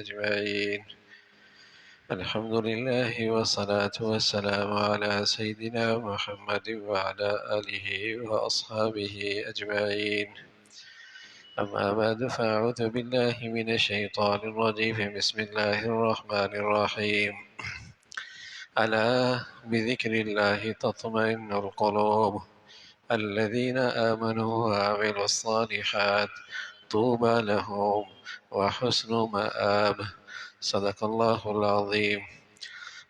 أجمعين. الحمد لله والصلاة والسلام على سيدنا محمد وعلى آله وأصحابه أجمعين. أما بعد فأعوذ بالله من الشيطان الرجيم. بسم الله الرحمن الرحيم. ألا بذكر الله تطمئن القلوب الذين آمنوا وعملوا الصالحات طوبى لهم وحسن مآب. صدق الله العظيم.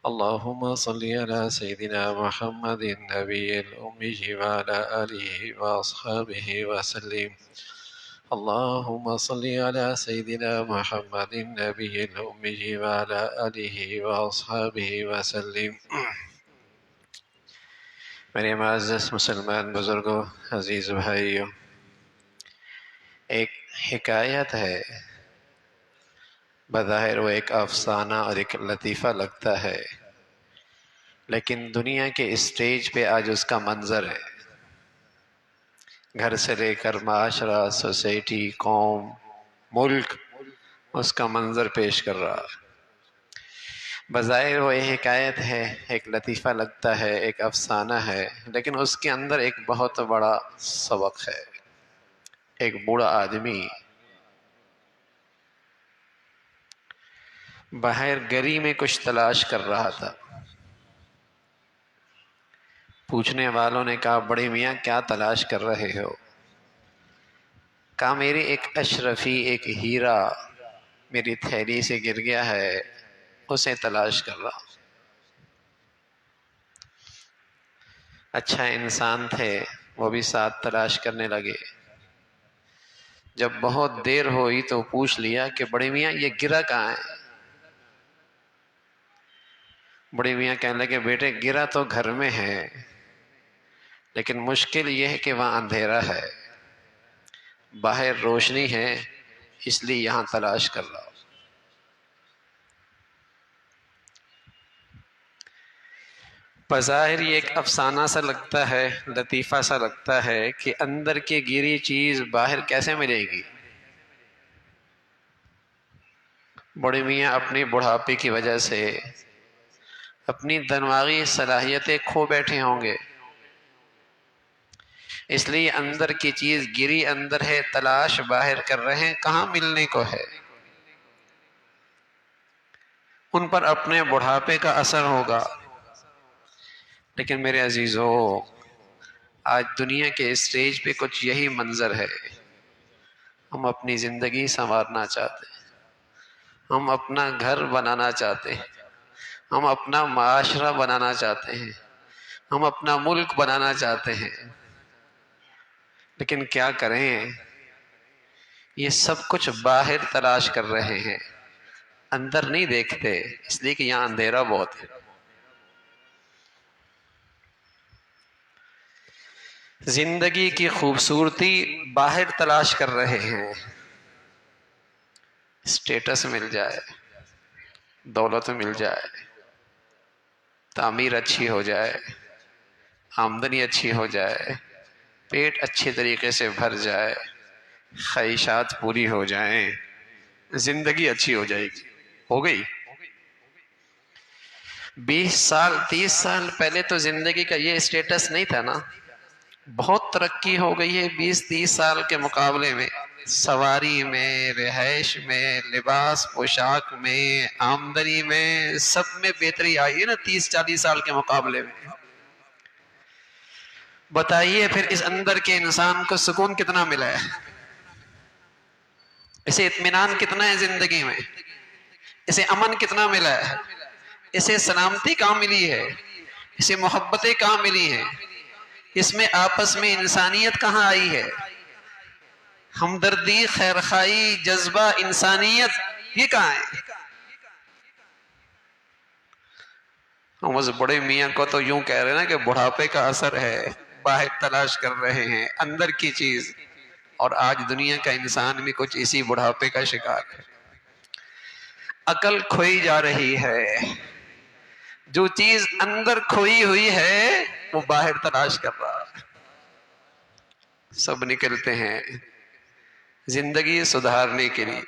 اللهم صل على سيدنا محمد النبي الأمي وعلى آله وأصحابه وسلم. اللهم صل على سيدنا محمد النبي الأمي وعلى آله وأصحابه وسلم. میرے معزز مسلمان بزرگوں، عزیز بھائیوں، ایک حکایت ہے، بظاہر وہ ایک افسانہ اور ایک لطیفہ لگتا ہے، لیکن دنیا کے اسٹیج پہ آج اس کا منظر ہے۔ گھر سے لے کر معاشرہ، سوسائٹی، قوم، ملک اس کا منظر پیش کر رہا ہے۔ بظاہر وہ ایک حکایت ہے، ایک لطیفہ لگتا ہے، ایک افسانہ ہے، لیکن اس کے اندر ایک بہت بڑا سبق ہے۔ ایک بوڑھا آدمی باہر گلی میں کچھ تلاش کر رہا تھا۔ پوچھنے والوں نے کہا، بڑے میاں کیا تلاش کر رہے ہو؟ کہا، میری ایک اشرفی، ایک ہیرا میری تھیلی سے گر گیا ہے، اسے تلاش کر رہا ہوں۔ اچھا انسان تھے، وہ بھی ساتھ تلاش کرنے لگے۔ جب بہت دیر ہوئی تو پوچھ لیا کہ بڑے میاں یہ گرا کہاں ہے؟ بڑے میاں کہنے لگے، بیٹے گرا تو گھر میں ہے، لیکن مشکل یہ ہے کہ وہاں اندھیرا ہے، باہر روشنی ہے، اس لیے یہاں تلاش کر رہا ہوں۔ بظاہر یہ ایک افسانہ سا لگتا ہے، لطیفہ سا لگتا ہے کہ اندر کی گری چیز باہر کیسے ملے گی؟ بڑے میاں اپنی بڑھاپے کی وجہ سے اپنی دماغی صلاحیتیں کھو بیٹھے ہوں گے، اس لیے اندر کی چیز گری اندر ہے، تلاش باہر کر رہے ہیں، کہاں ملنے کو ہے؟ ان پر اپنے بڑھاپے کا اثر ہوگا۔ لیکن میرے عزیزو، آج دنیا کے اسٹیج پہ کچھ یہی منظر ہے۔ ہم اپنی زندگی سنوارنا چاہتے ہیں، ہم اپنا گھر بنانا چاہتے ہیں، ہم اپنا معاشرہ بنانا چاہتے ہیں، ہم اپنا ملک بنانا چاہتے ہیں، لیکن کیا کریں؟ یہ سب کچھ باہر تلاش کر رہے ہیں، اندر نہیں دیکھتے، اس لیے کہ یہاں اندھیرا بہت ہے۔ زندگی کی خوبصورتی باہر تلاش کر رہے ہیں، اسٹیٹس مل جائے، دولت مل جائے، تعمیر اچھی ہو جائے، آمدنی اچھی ہو جائے، پیٹ اچھے طریقے سے بھر جائے، خواہشات پوری ہو جائیں، زندگی اچھی ہو جائے گی۔ ہو گئی؟ 20 سال 30 سال پہلے تو زندگی کا یہ اسٹیٹس نہیں تھا نا۔ بہت ترقی ہو گئی ہے 20-30 سال کے مقابلے میں، سواری میں، رہائش میں، لباس پوشاک میں، آمدنی میں، سب میں بہتری آئی ہے نا 30-40 سال کے مقابلے میں۔ بتائیے پھر اس اندر کے انسان کو سکون کتنا ملا ہے؟ اسے اطمینان کتنا ہے زندگی میں؟ اسے امن کتنا ملا ہے؟ اسے سلامتی کہاں ملی ہے؟ اسے محبتیں کہاں ملی ہیں؟ اس میں آپس میں انسانیت کہاں آئی ہے؟ ہمدردی، خیرخواہی، جذبہ، انسانیت، یہ کہاں ہے؟ ہم اس بڑے میاں کو تو یوں کہہ رہے ہیں نا کہ بڑھاپے کا اثر ہے، باہر تلاش کر رہے ہیں اندر کی چیز، اور آج دنیا کا انسان بھی کچھ اسی بڑھاپے کا شکار ہے۔ عقل کھوئی جا رہی ہے، جو چیز اندر کھوئی ہوئی ہے وہ باہر تلاش کر رہا ہے۔ سب نکلتے ہیں زندگی سدھارنے کے لیے،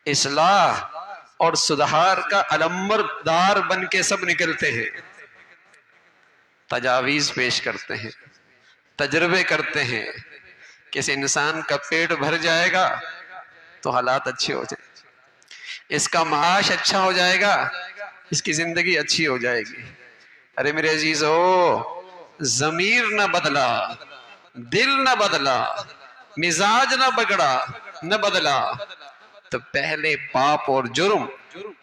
اصلاح اور سدھار کا علمبردار بن کے سب نکلتے ہیں، تجاویز پیش کرتے ہیں، تجربے کرتے ہیں. کسی انسان کا پیٹ بھر جائے گا تو حالات اچھے ہو جائیں، اس کا معاش اچھا ہو جائے گا، اس کی زندگی اچھی ہو جائے گی. ارے میرے عزیزو، ضمیر نہ بدلا، دل نہ بدلا، مزاج نہ بگڑا، نہ بدلا، تو پہلے پاپ اور جرم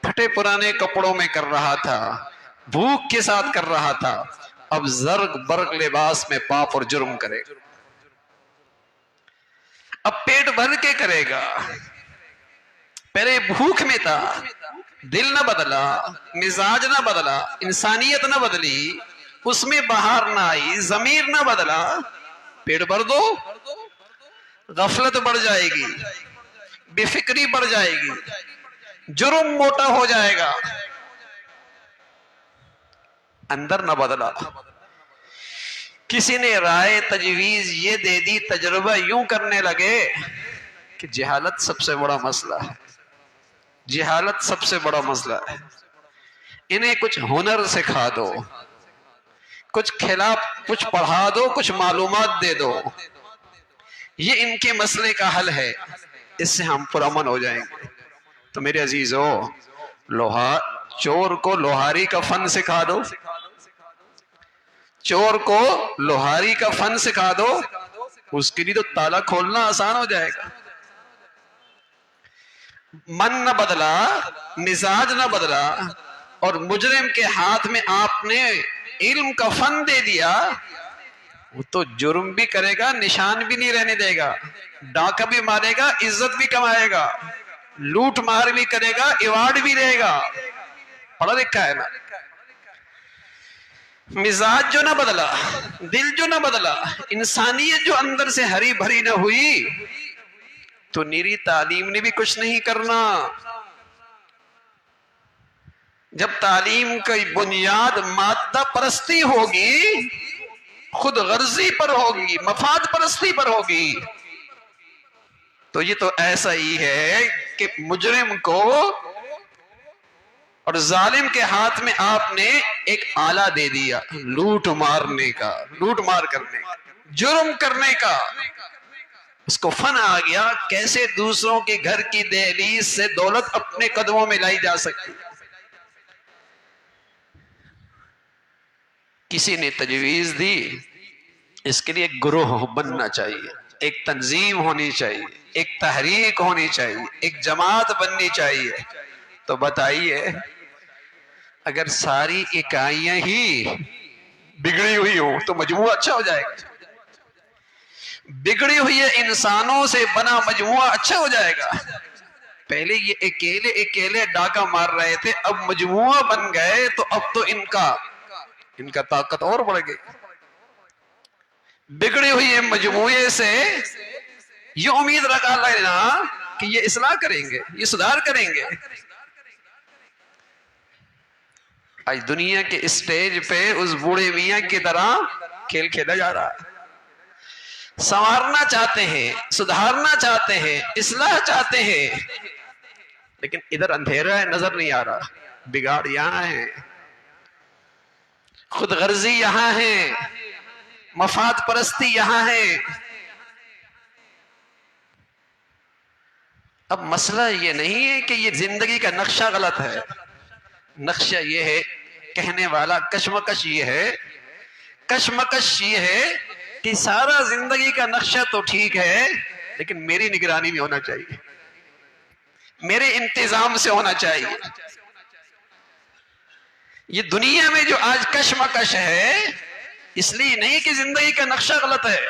پھٹے پرانے کپڑوں میں کر رہا تھا، بھوک کے ساتھ کر رہا تھا، اب زرق برق لباس میں پاپ اور جرم کرے گا. اب پیٹ بھر کے کرے گا، پہلے بھوک میں تھا، دل نہ بدلا، مزاج نہ بدلا، انسانیت نہ بدلی، اس میں بہار نہ آئی، ضمیر نہ بدلا، پیٹ بھر دو، غفلت بڑھ جائے گی، بے فکری بڑھ جائے گی، جرم موٹا ہو جائے گا. اندر نہ بدلا. کسی نے رائے تجویز یہ دے دی، تجربہ یوں کرنے لگے کہ جہالت سب سے بڑا مسئلہ ہے، جہالت سب سے بڑا مسئلہ ہے. انہیں کچھ ہنر سکھا دو، کچھ کھلا، کچھ پڑھا دو، کچھ معلومات دے دو، یہ ان کے مسئلے کا حل ہے، اس سے ہم پرامن ہو جائیں گے. تو میرے عزیزو، چور کو لوہاری کا فن سکھا دو، چور کو لوہاری کا فن سکھا دو، اس کے لیے تو تالا کھولنا آسان ہو جائے گا. من نہ بدلا، مزاج نہ بدلا، اور مجرم کے ہاتھ میں آپ نے علم کا فن دے دیا، وہ تو جرم بھی کرے گا، نشان بھی نہیں رہنے دے گا، ڈاکہ بھی مارے گا، عزت بھی کمائے گا، لوٹ مار بھی کرے گا، ایوارڈ بھی رہے گا. پڑھا لکھا ہے نا. مزاج جو نہ بدلا، دل جو نہ بدلا، انسانیت جو اندر سے ہری بھری نہ ہوئی، تو نیری تعلیم نے بھی کچھ نہیں کرنا. جب تعلیم کی بنیاد مادہ پرستی ہوگی، خود غرضی پر ہوگی، مفاد پرستی پر ہوگی، تو یہ تو ایسا ہی ہے کہ مجرم کو اور ظالم کے ہاتھ میں آپ نے ایک آلہ دے دیا، لوٹ مارنے کا، لوٹ مار کرنے کا، جرم کرنے کا. اس کو فن آ گیا کیسے دوسروں کے گھر کی دہلیز سے دولت اپنے قدموں میں لائی جا سکتی. کسی نے تجویز دی، اس کے لیے ایک گروہ بننا چاہیے، ایک تنظیم ہونی چاہیے، ایک تحریک ہونی چاہیے، ایک جماعت بننی چاہیے. تو بتائیے، اگر ساری اکائیاں ہی بگڑی ہوئی ہوں تو مجموعہ اچھا ہو جائے گا. بگڑی ہوئی انسانوں سے بنا مجموعہ اچھا ہو جائے گا. پہلے یہ اکیلے اکیلے ڈاکہ مار رہے تھے، اب مجموعہ بن گئے تو اب تو ان کا طاقت اور بڑھ گئی. بگڑی ہوئی مجموعے سے یہ امید رکھا لینا کہ یہ اصلاح کریں گے، یہ سدھار کریں گے. آج دنیا کے اسٹیج پہ اس بوڑھے میاں کی طرح کھیل کھیلا جا رہا ہے. سنوارنا چاہتے ہیں، سدھارنا چاہتے ہیں، اصلاح چاہتے ہیں، لیکن ادھر اندھیرا ہے، نظر نہیں آ رہا. بگاڑ یہاں ہے، خود غرضی یہاں ہے، مفاد پرستی یہاں ہے. اب مسئلہ یہ نہیں ہے کہ یہ زندگی کا نقشہ غلط ہے، نقشہ یہ ہے، کہنے والا کشمکش یہ ہے، کشمکش یہ ہے کہ سارا زندگی کا نقشہ تو ٹھیک ہے، لیکن میری نگرانی میں ہونا چاہیے، میرے انتظام سے ہونا چاہیے. یہ دنیا میں جو آج کشمکش ہے، اس لیے نہیں کہ زندگی کا نقشہ غلط ہے،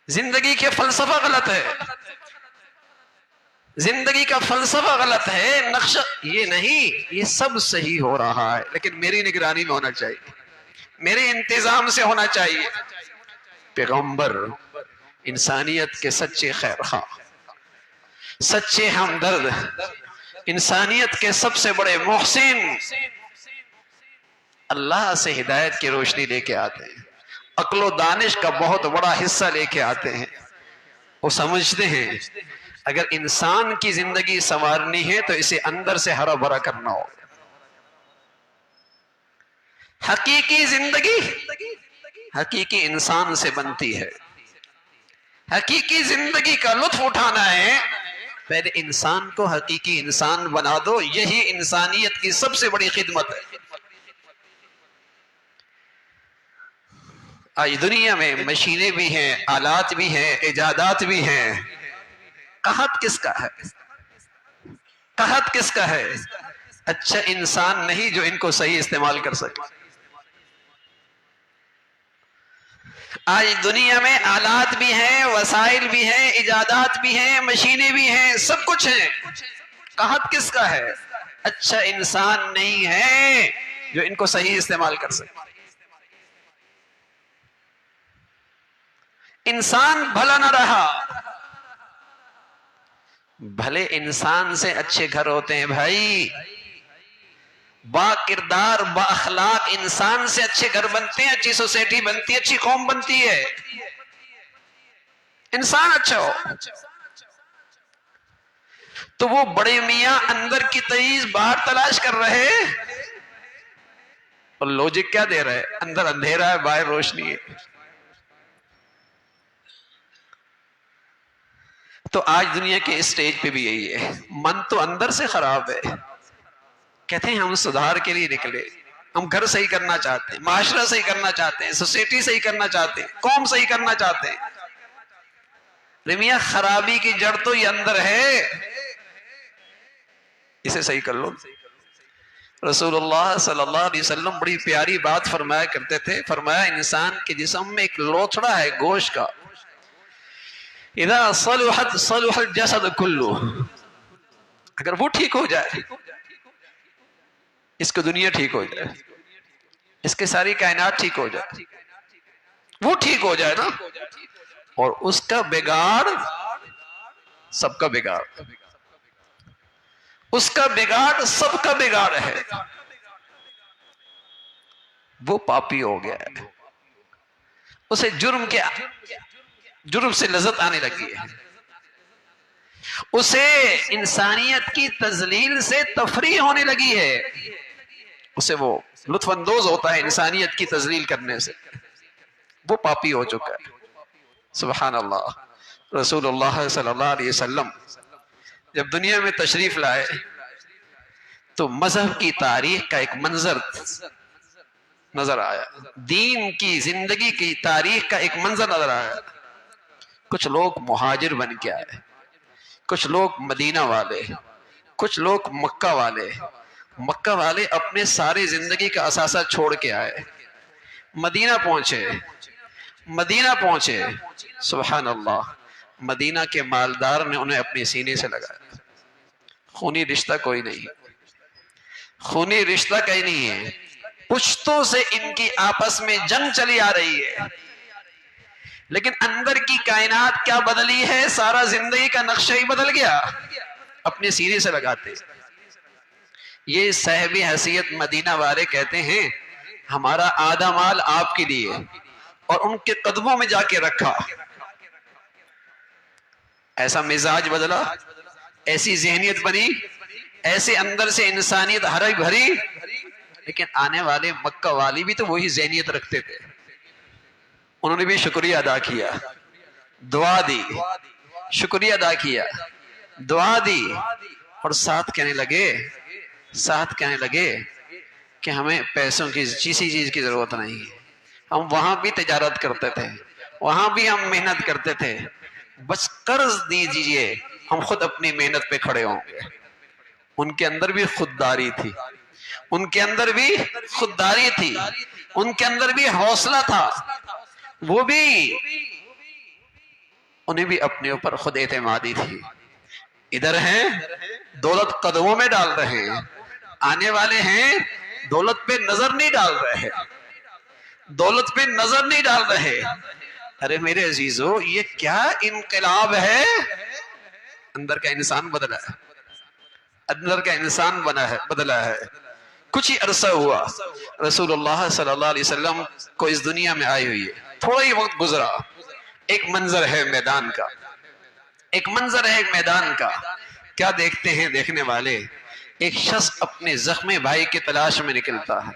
زندگی کے فلسفہ غلط ہے، زندگی کا فلسفہ غلط ہے، نقشہ یہ نہیں، یہ سب صحیح ہو رہا ہے، لیکن میری نگرانی میں ہونا چاہیے، میرے انتظام سے ہونا چاہیے. پیغمبر انسانیت کے سچے خیر خواہ، سچے ہمدرد، انسانیت کے سب سے بڑے محسن، اللہ سے ہدایت کی روشنی لے کے آتے ہیں، عقل و دانش کا بہت بڑا حصہ لے کے آتے ہیں. وہ سمجھتے ہیں اگر انسان کی زندگی سنوارنی ہے تو اسے اندر سے ہرا بھرا کرنا ہوگا. حقیقی زندگی حقیقی انسان سے بنتی ہے. حقیقی زندگی کا لطف اٹھانا ہے، پہلے انسان کو حقیقی انسان بنا دو. یہی انسانیت کی سب سے بڑی خدمت ہے. آج دنیا میں مشینیں بھی ہیں، آلات بھی ہیں، ایجادات بھی ہیں. قحط کس کا ہے؟ قحط کس کا ہے؟ اچھا انسان نہیں جو ان کو صحیح استعمال کر سکے. آج دنیا میں آلات بھی ہیں، وسائل بھی ہیں، ایجادات بھی ہیں، مشینیں بھی ہیں، سب کچھ ہیں. قحط کس کا ہے؟ اچھا انسان نہیں ہے جو ان کو صحیح استعمال کر سکے. انسان بھلا نہ رہا. بھلے انسان سے اچھے گھر ہوتے ہیں بھائی، با کردار با اخلاق انسان سے اچھے گھر بنتے ہیں، اچھی سوسائٹی بنتی ہے، اچھی قوم بنتی ہے. انسان اچھا ہو تو وہ بڑے میاں اندر کی تیز باہر تلاش کر رہے اور لوجک کیا دے رہے؟ اندر اندھیرا ہے، باہر روشنی ہے. تو آج دنیا کے اسٹیج پہ بھی یہی ہے. من تو اندر سے خراب ہے. کہتے ہیں ہم سدھار کے لیے نکلے، ہم گھر صحیح کرنا چاہتے ہیں، معاشرہ صحیح کرنا چاہتے ہیں، سوسائٹی صحیح کرنا چاہتے ہیں، قوم صحیح کرنا چاہتے ہیں. میاں خرابی کی جڑ تو یہ اندر ہے، اسے صحیح کر لو. رسول اللہ صلی اللہ علیہ وسلم بڑی پیاری بات فرمایا کرتے تھے. فرمایا انسان کے جسم میں ایک لوتھڑا ہے گوشت کا، اذا صلحت صلح الجسد کلو. اگر وہ ٹھیک ہو جائے، اس کو دنیا ٹھیک ہو جائے، اس کے ساری کائنات ٹھیک ہو جائے، وہ ٹھیک ہو جائے نا، اور اس کا بگاڑ سب کا بگاڑ، اس کا بگاڑ سب کا بگاڑ ہے. وہ پاپی ہو گیا ہے، اسے جرم سے لذت آنے لگی ہے، اسے انسانیت کی تذلیل سے تفریح ہونے لگی ہے، اسے وہ لطف اندوز ہوتا ہے انسانیت کی تذلیل کرنے سے. وہ پاپی ہو چکا ہے. سبحان اللہ. رسول اللہ صلی اللہ علیہ وسلم جب دنیا میں تشریف لائے تو مذہب کی تاریخ کا ایک منظر نظر آیا، دین کی زندگی کی تاریخ کا ایک منظر نظر آیا. کچھ لوگ مہاجر بن کے آئے، کچھ لوگ مدینہ والے، کچھ لوگ مکہ والے. مکہ والے اپنے سارے زندگی کا اثاثہ چھوڑ کے آئے، مدینہ پہنچے. سبحان اللہ. مدینہ کے مالدار نے انہیں اپنے سینے سے لگایا. خونی رشتہ کوئی نہیں، خونی رشتہ کہیں نہیں ہے، پشتوں سے ان کی آپس میں جنگ چلی آ رہی ہے، لیکن اندر کی کائنات کیا بدلی ہے؟ سارا زندگی کا نقشہ ہی بدل گیا. اپنے سینے سے لگاتے. یہ صاحب حیثیت مدینہ والے کہتے ہیں ہمارا آدھا مال آپ کے لیے، اور ان کے قدموں میں جا کے رکھا. ایسا مزاج بدلا، ایسی ذہنیت بنی، ایسے اندر سے انسانیت ہری بھری. لیکن آنے والے مکہ والی بھی تو وہی ذہنیت رکھتے تھے، انہوں نے بھی شکریہ ادا کیا، دعا دی، شکریہ ادا کیا، دعا دی، اور ساتھ کہنے لگے کہ ہمیں پیسوں کی کسی چیز کی ضرورت نہیں ہے. ہم وہاں بھی تجارت کرتے تھے، وہاں بھی ہم محنت کرتے تھے، بس قرض دیجئے، ہم خود اپنی محنت پہ کھڑے ہوں گے. ان کے اندر بھی خودداری تھی، ان کے اندر بھی خودداری تھی، ان کے اندر بھی حوصلہ تھا. وہ بھی انہیں بھی اپنے اوپر خود اعتمادی تھی. ادھر ہیں دولت قدموں میں ڈال رہے ہیں، آنے والے ہیں دولت پہ نظر نہیں ڈال رہے، دولت پہ نظر نہیں ڈال رہے. ارے میرے عزیزو، یہ کیا انقلاب ہے؟ اندر کا انسان بدلا ہے، اندر کا انسان بدلا ہے. کچھ ہی عرصہ ہوا رسول اللہ صلی اللہ علیہ وسلم کو اس دنیا میں آئے ہوئے، تھوڑا ہی وقت گزرا. ایک منظر ہے میدان کا، ایک منظر ہے ایک میدان کا، کیا دیکھتے ہیں دیکھنے والے؟ ایک شخص اپنے زخمی بھائی کی تلاش میں نکلتا ہے،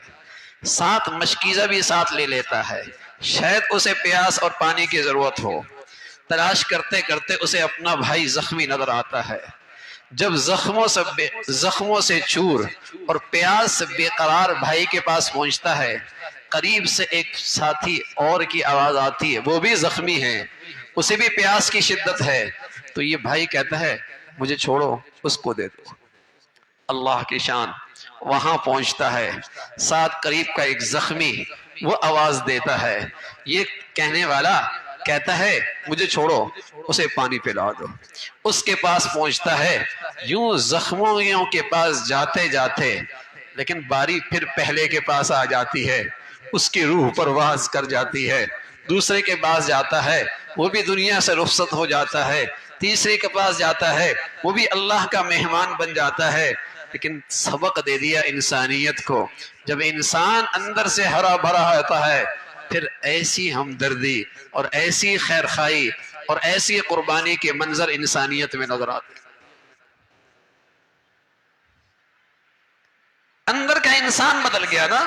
ساتھ مشکیزہ بھی ساتھ لے لیتا ہے، شاید اسے پیاس اور پانی کی ضرورت ہو۔ تلاش کرتے کرتے اسے اپنا بھائی زخمی نظر آتا ہے۔ جب زخموں سے چور اور پیاس سے بے قرار بھائی کے پاس پہنچتا ہے، قریب سے ایک ساتھی اور کی آواز آتی ہے، وہ بھی زخمی ہے، اسے بھی پیاس کی شدت ہے، تو یہ بھائی کہتا ہے مجھے چھوڑو، اس کو دے دو۔ اللہ کی شان، وہاں پہنچتا ہے، ساتھ قریب کا ایک زخمی وہ آواز دیتا ہے، یہ کہنے والا کہتا ہے مجھے چھوڑو، اسے پانی پلا دو۔ اس کے پاس پہنچتا ہے، یوں زخمیوں کے پاس جاتے جاتے لیکن باری پھر پہلے کے پاس آ جاتی ہے، اس کی روح پرواز کر جاتی ہے۔ دوسرے کے پاس جاتا ہے، وہ بھی دنیا سے رخصت ہو جاتا ہے۔ تیسرے کے پاس جاتا ہے، وہ بھی اللہ کا مہمان بن جاتا ہے۔ لیکن سبق دے دیا انسانیت کو، جب انسان اندر سے ہرا بھرا ہوتا ہے پھر ایسی ہمدردی اور ایسی خیرخواہی اور ایسی قربانی کے منظر انسانیت میں نظر آتے ہیں۔ اندر کا انسان بدل گیا نا،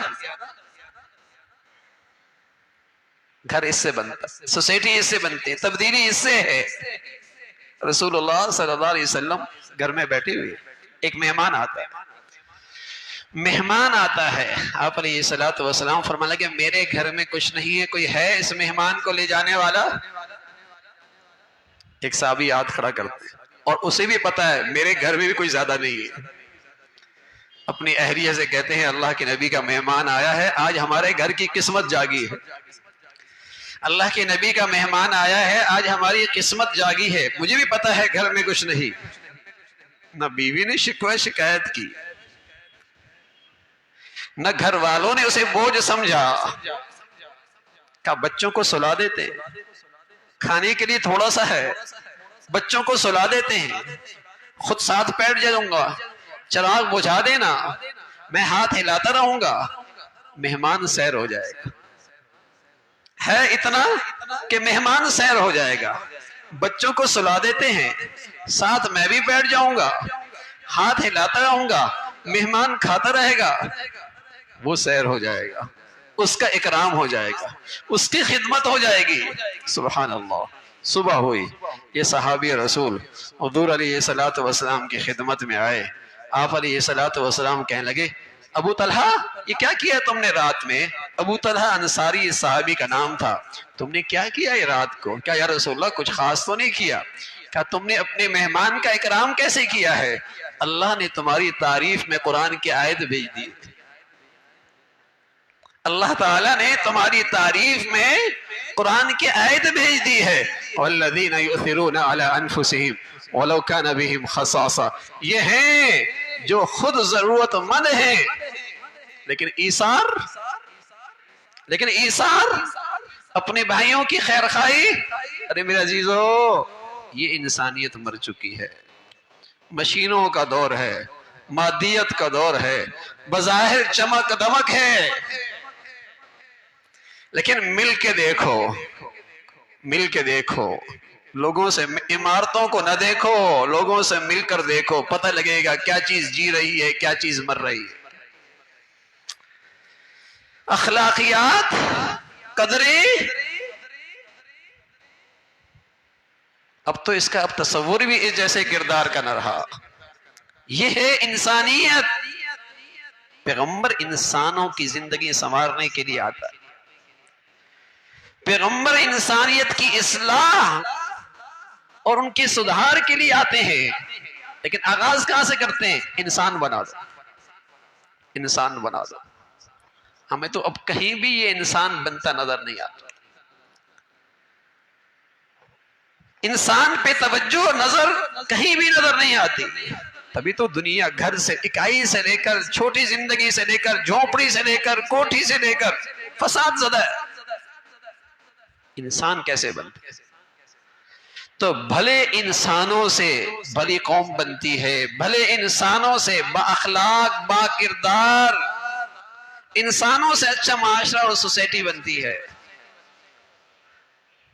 گھر اس سے بنتا، سوسائٹی اس سے بنتی ہے، تبدیلی اس سے ہے۔ رسول اللہ صلی اللہ علیہ وسلم گھر میں بیٹھے ہوئے، ایک مہمان آتا ہے، آپ علیہ الصلوۃ والسلام فرمانے لگے میرے گھر میں کچھ نہیں ہے، کوئی ہے اس مہمان کو لے جانے والا؟ ایک صحابی ہاتھ کھڑا کرتے ہیں، اور اسے بھی پتا ہے میرے گھر میں بھی کوئی زیادہ نہیں ہے، اپنی اہلیہ سے کہتے ہیں اللہ کے نبی کا مہمان آیا ہے، آج ہمارے گھر کی قسمت جاگی ہے، اللہ کے نبی کا مہمان آیا ہے، آج ہماری قسمت جاگی ہے۔ مجھے بھی پتا ہے گھر میں کچھ نہیں، نہ بیوی نے شکوہ شکایت کی، نہ گھر والوں نے اسے بوجھ سمجھا، کہا بچوں کو سلا دیتے ہیں، کھانے کے لیے تھوڑا سا ہے، بچوں کو سلا دیتے ہیں، خود ساتھ بیٹھ جاؤں گا، چراغ بجھا دینا، میں ہاتھ ہلاتا رہوں گا، مہمان سیر ہو جائے گا۔ ہے اتنا کہ مہمان سیر ہو جائے گا، بچوں کو سلا دیتے ہیں، ساتھ میں بھی بیٹھ جاؤں گا، ہاتھ ہلاتا رہوں گا، مہمان کھاتا رہے گا، وہ سیر ہو جائے گا، اس کا اکرام ہو جائے گا، اس کی خدمت ہو جائے گی۔ سبحان اللہ۔ صبح ہوئی، یہ صحابی رسول حضور علیہ السلام کی خدمت میں آئے، آپ علیہ السلام کہنے لگے ابو طلحہ یہ کیا کیا تم نے رات میں؟ ابو طلحہ انصاری صحابی کا نام تھا، تم نے کیا کیا یہ رات کو؟ کیا یا رسول اللہ کچھ خاص تو نہیں کیا؟ کیا تم نے اپنے مہمان کا اکرام کیسے کیا ہے؟ اللہ نے تمہاری تعریف میں قرآن کی آیت بھیج دی، اللہ تعالیٰ نے تمہاری تعریف میں قرآن کی آیت بھیج دی ہے، وَالَّذِينَ يُؤْثِرُونَ عَلَىٰ أَنفُسِهِمْ وَلَوْ كَانَ بِهِمْ خَصَاصَةٌ، یہ ہیں جو خود ضرورت مند ہیں لیکن ایثار اپنے بھائیوں کی خیر خواہی۔ ارے میرے عزیزو، یہ انسانیت مر چکی ہے، مشینوں کا دور ہے، مادیت کا دور ہے، بظاہر چمک دمک ہے، لیکن مل کے دیکھو، لوگوں سے، عمارتوں کو نہ دیکھو، لوگوں سے مل کر دیکھو، پتہ لگے گا کیا چیز جی رہی ہے، کیا چیز مر رہی ہے۔ اخلاقیات، قدریں، اب تو اس کا اب تصور بھی اس جیسے کردار کا نہ رہا۔ یہ ہے انسانیت۔ پیغمبر انسانوں کی زندگی سنوارنے کے لیے آتا ہے، پیغمبر انسانیت کی اصلاح اور ان کی سدھار کے لیے آتے ہیں، لیکن آغاز کہاں سے کرتے ہیں؟ انسان بنا دو۔ ہمیں تو اب کہیں بھی یہ انسان بنتا نظر نہیں آتا، انسان پہ توجہ نظر کہیں بھی نظر نہیں آتی، تبھی تو دنیا گھر سے، اکائی سے لے کر، چھوٹی زندگی سے لے کر، جھونپڑی سے لے کر، کوٹھی سے لے کر فساد زدہ ہے۔ انسان کیسے بنتے؟ تو بھلے انسانوں سے بھلی قوم بنتی ہے، بھلے انسانوں سے با اخلاق، با کردار، انسانوں سے اچھا معاشرہ اور سوسائٹی بنتی ہے۔